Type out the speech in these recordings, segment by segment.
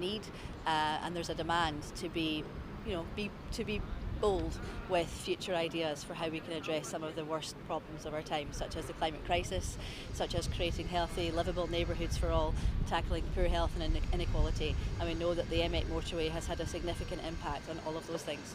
need, and there's a demand to be, to be bold with future ideas for how we can address some of the worst problems of our time, such as the climate crisis, such as creating healthy, livable neighbourhoods for all, tackling poor health and inequality. And we know that the M8 motorway has had a significant impact on all of those things.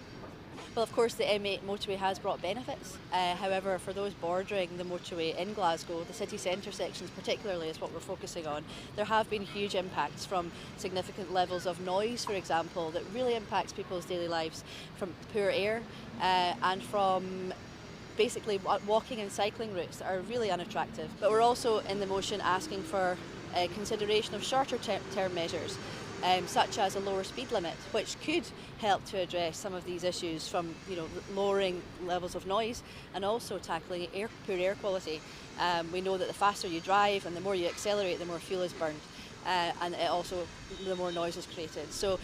Well, of course, the M8 motorway has brought benefits. However, for those bordering the motorway in Glasgow, the city centre sections particularly is what we're focusing on, there have been huge impacts from significant levels of noise, for example, that really impacts people's daily lives, from poor air and from basically walking and cycling routes that are really unattractive. But we're also in the motion asking for consideration of shorter term measures, such as a lower speed limit, which could help to address some of these issues from lowering levels of noise and also tackling poor air quality. We know that the faster you drive and the more you accelerate, the more fuel is burned, and the more noise is created. So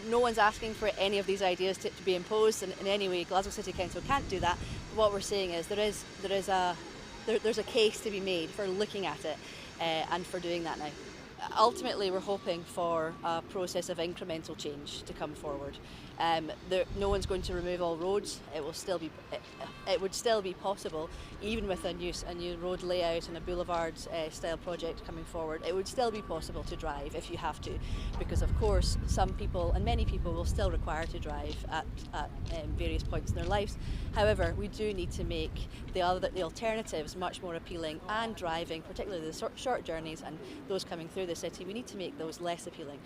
no one's asking for any of these ideas to be imposed in any way. Glasgow City Council can't do that. But what we're saying is there's a case to be made for looking at it and for doing that now. Ultimately, we're hoping for a process of incremental change to come forward. No one's going to remove all roads. It would still be possible, even with a new road layout and a boulevard style project coming forward. It would still be possible to drive if you have to, because of course some people and many people will still require to drive at various points in their lives. However, we do need to make the alternatives much more appealing, and driving, particularly the short journeys and those coming through the city, we need to make those less appealing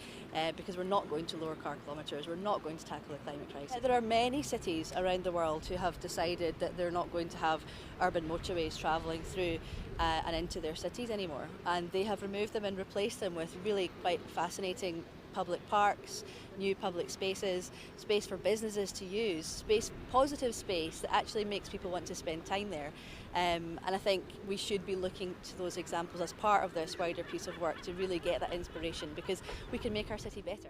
because we're not going to lower car kilometres, we're not going to tackle the climate crisis. There are many cities around the world who have decided that they're not going to have urban motorways travelling through and into their cities anymore, and they have removed them and replaced them with really quite fascinating public parks, new public spaces, space for businesses to use, positive space that actually makes people want to spend time there. And I think we should be looking to those examples as part of this wider piece of work to really get that inspiration, because we can make our city better.